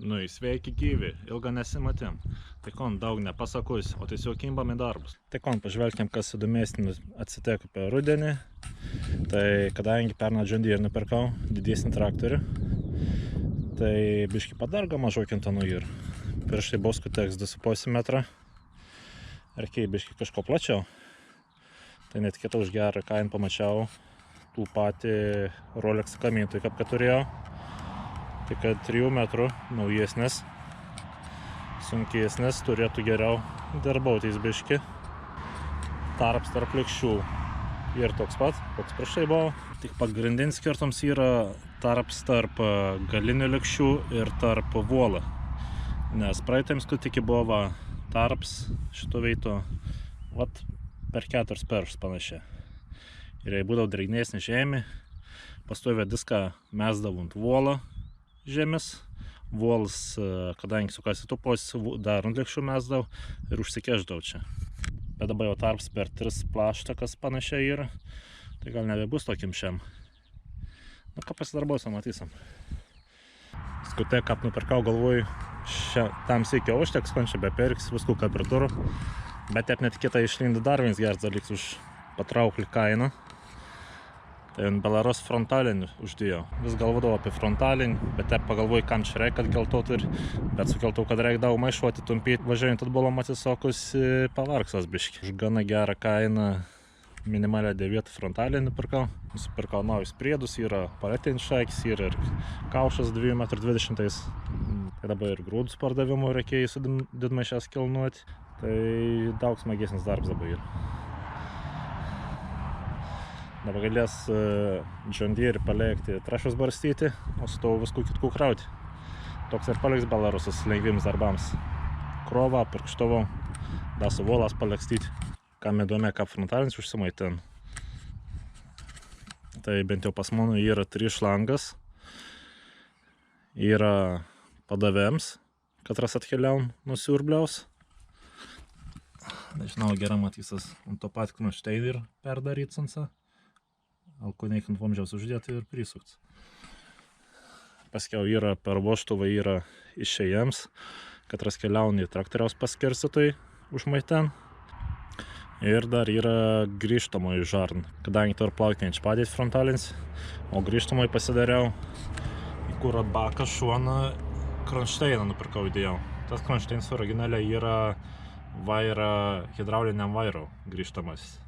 Nu, sveiki gyvi, ilgą nesimatėm. Tai kon, daug nepasakus, o tiesiog imbam į darbus. Tai kon, pažvelgiam, kas įdomesnis atsiteko per rudenį. Tai kadangi pernai John Deere nupirkau didesnį traktorių, tai biški padarga mažau kintanų ir. Prieš tai buvo skuteks 2,5 metrą. Reikia biški kažko plačiau. Tai netikėta už gerą kainą pamačiau tų patį Rolex gamintojų, kaip kad turėjau. Tai kad 3 metrų naujesnis, sunkesnis, turėtų geriau darbautis biški. Tarps tarp lėkščių ir toks pat, koks prieš tai buvo. Tik pagrindinis skirtumas yra tarps tarp galinių lėkščių ir tarp volą. Nes praeitėms skutikį buvo tarps šito veito per 4 peršus panašiai. Ir jei būdavo drėgnesnė žemė, pastovę diską mesdavau ant volą žemės. Volas, kadangi sukasi tupos, dar ant lėkščių mesdavau ir užsikeždavau čia. Bet dabar jau tarps per 3 plaštakas panašiai yra. Tai gal nebebus tokiam šiam. Nu ką pasidarbuosim, matysim. Skutek, kaip nupirkau, galvoju, tam sėkio užteks, kon čia bepirks, viskų kaip ir turiu. Bet taip netikėtai išlindi dar vienas geras dalykas už patrauklį kainą. Tai ant Belarus frontalinį uždėjau. Vis galvodavau apie frontalinį, bet taip pagalvoju, kam čia reikia, kad keltautų ir... Bet sukeltau, kad reikia daug maišuoti, tumpyti, važiuojant atbolom atsisokus pavargsas biški. Už gana gerą kainą minimalią 9 frontalinį nupirkau. Nusipirkau naujus priedus, yra paletinis šaikis, yra ir kaušas 2,20 m. Tai dabar ir grūdus pardavimų reikėjo su didmaišės kilnuoti. Tai daug smagesnis darbas dabar yra. Dabar galės John Deere palikti trašus barstyti, o su tavo viskų kitkų krauti. Toks ir paliks Belarusas lengvims darbams. Krovą, pirkštuvą, dar su volas palikstyti. Kam įdomė, kaip frontalinis užsimaitin. Tai bent jau pas mano yra 3 šlangas. Yra padavėms, katras atkeliaun nusiurbliaus. Nežinau, gerai matysas ant to pat kronšteinį ir perdaryt sansa. Alkoniai ant vamžiaus uždėti ir prisukti. Paskiau yra per voštuvą yra išėjams, katras keliauna į traktoriaus paskirstytojai užmaiten. Ir dar yra grįžtamoji žarn, kadangi turiu plaukiančią padėti frontalins, o grįžtamoji pasidariau į kurą baką šoną kronšteiną nupirkau įdėjau. Tas kronšteinas originaliai yra hidrauliniam vairo grįžtamas.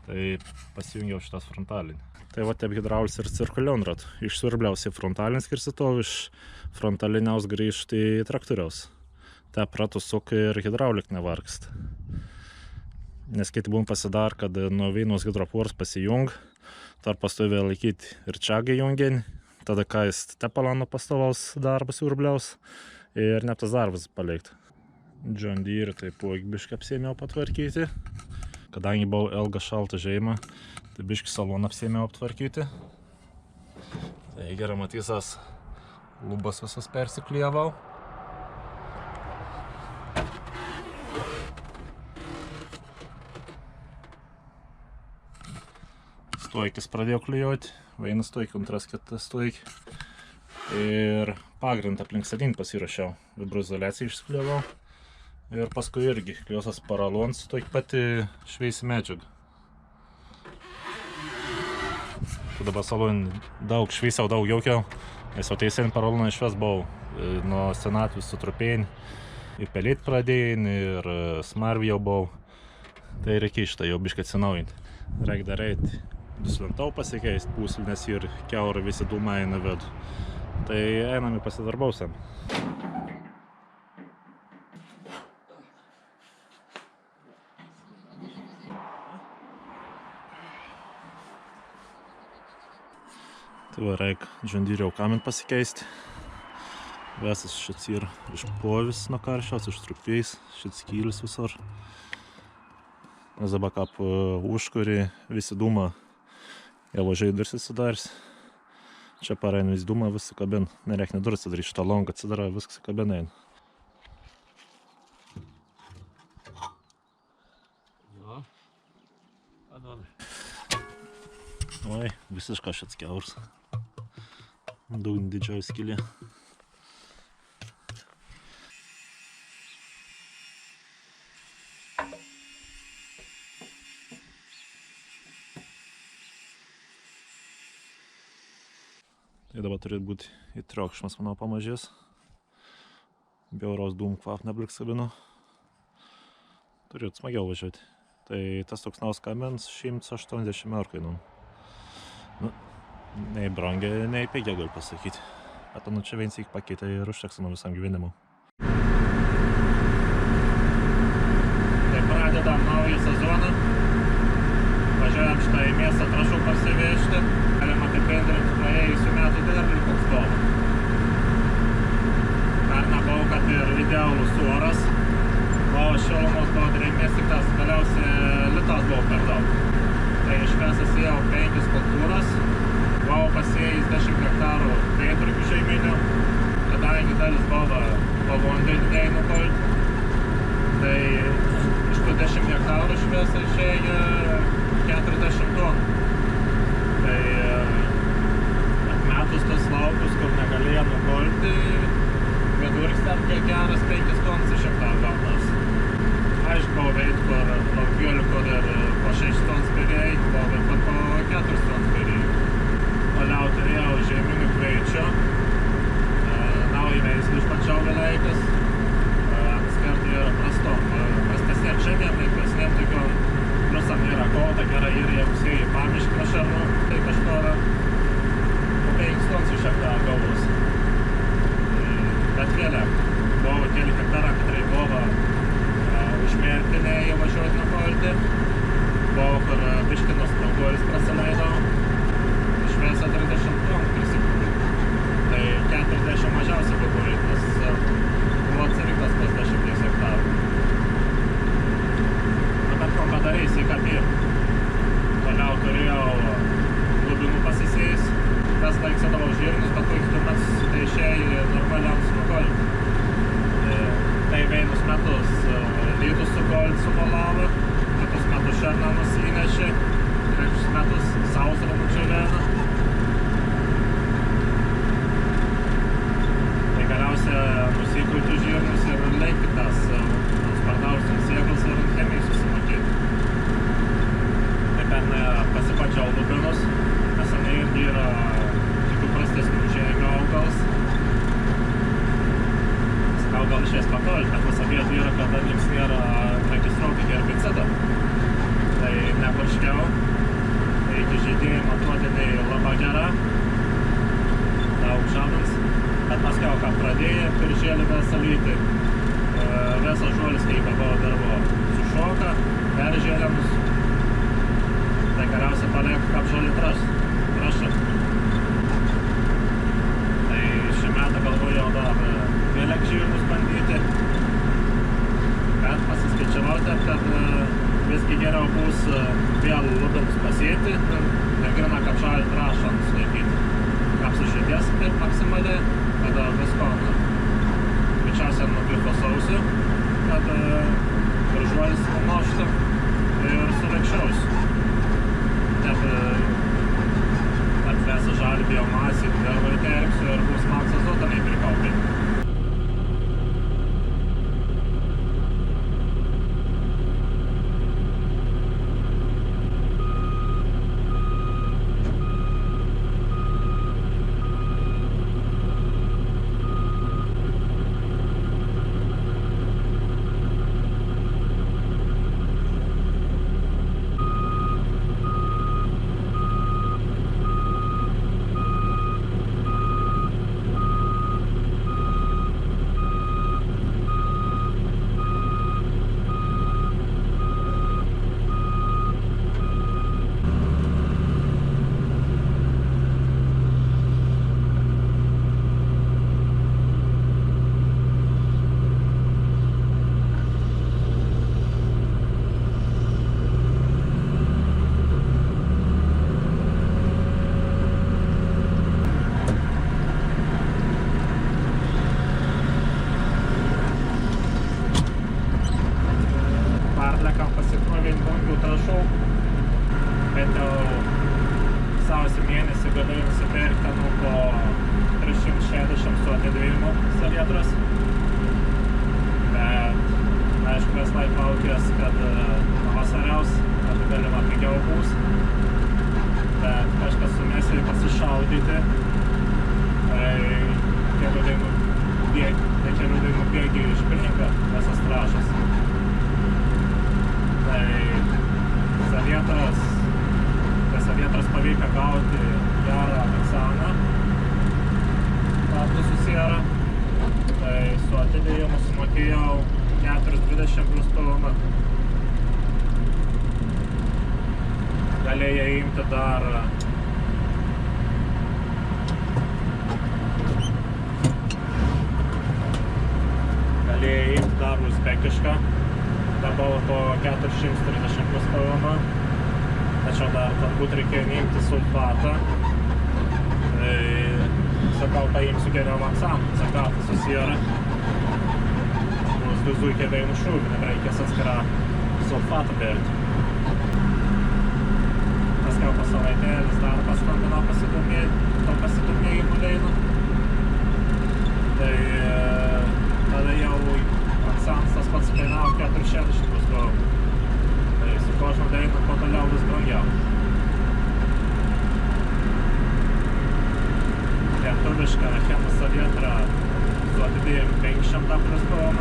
Tai pasijungiau šitas frontalinį. Tai va taip hidraulis ir cirkulion rat. Iš siurbliaus į frontalinį skirstytov, iš frontaliniaus grįžti į traktoriaus. Taip ratu suka ir hidraulik nevargst. Nes kiti būm pasidar, kad nuo vienos hidropors pasijung, tarp pastovė laikyti ir čiagai jungian, tada kai jis tepalano pastovaus darbas siurbliaus ir ne tas darbas palikti. John Deere tai biškai apsėmiau patvarkyti. Kadangi buvo ilga šalta žiema, tai biški saloną apsėmiau aptvarkyti. Tai gerai matysas, lubas visas persiklijavau. Stoikis pradėjau klijuoti, vienas stoikį, antras kitas stoikį. Ir pagrindą aplink sėdinį pasirašiau, vibroizoliaciją išsiklijavau. Ir paskui irgi klijuosas paralons, tokį pati šveisi medžiagą. Dabar salonį daug šveisiau, daug jaukiau, nes jau teisėn paraloną išves buvau nuo senatvų sutrupėjin. Ir pelėt pradėjin, ir smarvį jau buvau. Tai reikia šitą jau biškai atsinaujinti. Reikia dar eiti duslintau pasikeisti puslį, nes ir kiaurą visi dūmai navedu. Tai einam į pasidarbausiam. Tai va, reikia John Deere jau kamin pasikeisti. Visas šits yra išpovis nuo karščiaus, ištrupėjęs, šits skylis visur. Nes dabar kaip užkurį visi dūmą jau žaidars įsidars. Čia pareina vis dūmą, visi kabin. Nereikia nedur atsidaryti, šitą longą atsidara, viskas kabina eina. Jo, padovė. Oi, visiškai šits kiaurs. Daug didžioji skylė. Tai dabar turi būti į triukšmas, manau, pamažės. Bjauraus dūmų kvap nebliks kabino. Turiu smagiau važiuoti. Tai tas toks naus kamens 180 eurų kainų. Nu, nei brangiai, nei pigiai galiu pasakyti. Bet nu čia viens įk pakeitė ir užteks mano visam gyvenimu. Tai pradedam naują sezoną. Važiuojam šitą į miestą trąšų parsivežti. Galim apibendrinti praėjusių metų derlių koks buvo. Pernai buvo, kad ir idealus oras. O šilumos buvo drėgmės, tik tas galiausiai litas buvo per daug. Tai išmesas ėjo 5 kultūras. Buvo pasėjęs 10 hektarų vėtrukių šeiminių. Kadangi dalis buvo pavondai nukolti. Tai iš tų 10 hektarų šviesa išėjo 40 tonų. Tai atmetus tos laukus, kur negalėjo nukolti, vidurkis ten kiek geras 5 tonus iš hektarų gautas. Aišku, buvo veit, kur laukėlių, kur ir po 6 tonus perėjai, buvo ir po 4 tonus perėjai. Toliau turėjau žieminių kveičių, naują veislį išpačiau vėleikas. Apskirti yra prastesnėm žemėm, lengvesnėm tokiom. Pliusam yra kota gera ir jeigu sėjai pamiškį šarnu, tai kažkur po 5 tonus iš hektarų gavus. Bet vėliau, buvo keli hektarą, katrai buvo užmerkinėje važiuoti nukolti. Buvo, kur biškinos naugolis prasileido. Išmėsa 30 tonų prisikūrė. Tai 40 mažiausiai buvo, nes buvo atsirinktas pas 10 hektarų. Bet ko padarys į kapir. Toliau turėjau glubinų pasisėjus. Mes laiksėdavo žirnius, bet kai tuomet tai išėjai normaliams nukolti. Tai vienus metus lydus sukolti sumalavo, kitus metus šernanus įnešė, trečius metus sausrą nučiulėną. Tai galiausia nusikulti žirnius ir leikitas spartausiams sėklas ir chemijai susimokėti. Tai pernai pasipačiau lubinus, nes ane irgi yra tokių prastesnių žemių augalas. Skau gal išės pakolti, bet visą vietą yra, kada niks nėra registruoti herbicidą. Tai nepurškiau, tai iki žydėjimo tuotiniai labai gera, daug žadins. Bet paskiau, ką pradėjo, piržėlį visą lytį. Visas žuolis kaip buvo darbo sušoka, peržėliamus. Tai galiausiai palieka kaip žolį trašą. Tai šį metą galvojau dar vėliak žirnius bandyti. Bet pasiskaičiavau taip, kad visgi geriau bus vėl lubinus pasėti ir grina kaip žolį trašą nuslaikyti. Apsišėdės taip maksimaliai, kada visko greičiausiai nukrito sausiu, kad žuolis numoštų ir surekščiaus. Taip atvesa žalį biomasį, vėl įterpsiu ir bus maksas azotą neįprikaupė. pigiau bus, bet kažkas sumėsi pasišaudyti kelių dainų bėgiai išpilninga visas trašas. Tai Savietras pavyko gauti gerą aksaną kartu su siera. Tai su atidėjimu sumokėjau 4,20 plus PVM. Galėjai imti dar uzbekišką, dabar po 430 plus PVM. Tačiau dar turbūt reikėjo neimti sulfatą. Sakau, paimsiu geriau aksaną, sakatą su siera. Bus du zuikiai dainų šūvių, nebereikės atskirą sulfatą berti. Paskiau po savaitėlis dar paskambino pasidomėjimų dainų. Tai tada jau aksanas tas pats kainavo 460 plus PVM. Tai su kožno dainu po toliau vis brangiau. Lietuviška Achema Savietra su atidėjimu 500 plus PVM.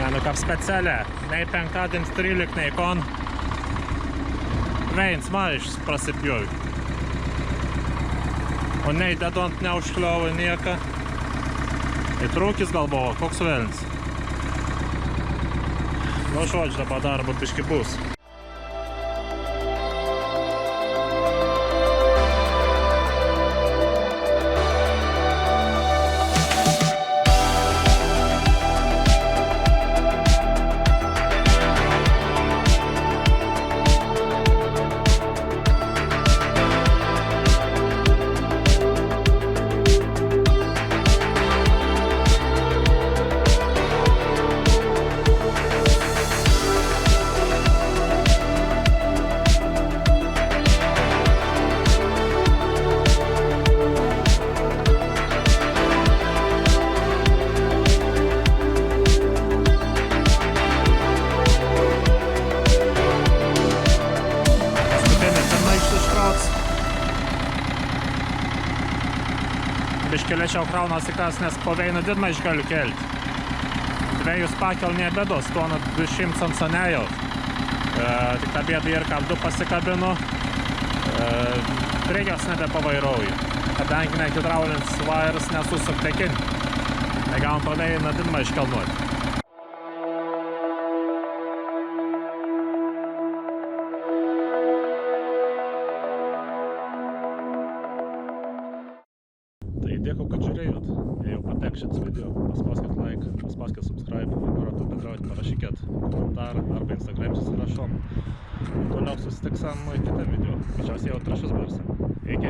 Nu kaip specialia, nei penktadienis 13, nei kon. Veins maišs prasipjūvi. O nei dedant neužkliovai nieka. Įtrūkis gal buvo, koks velnis. Nu žodžiu, dabar darbo biški bus. Biškį lėčiau kraunasi kas, nes po veino didmaišį galiu kelti. Dvejus pakel nebėdos, tuo 200 ant sanėjau. Tik tą bėdą ir ką 2 pasikabinu. Priekės nebepavairauju, kadangi ne hidraulinis vairas nesusuk tekin. Negavom po veino didmaišį kalnuoti. Dėkui, kad žiūrėjot. Jei jau patek šitas video, paspauskit like, paspauskit subscribe, norėtų bendrauti, parašykit komentarą arba Instagram susirašom. Toliau susitiksim kitą video. Greičiausiai jau trečias barsa. Iki.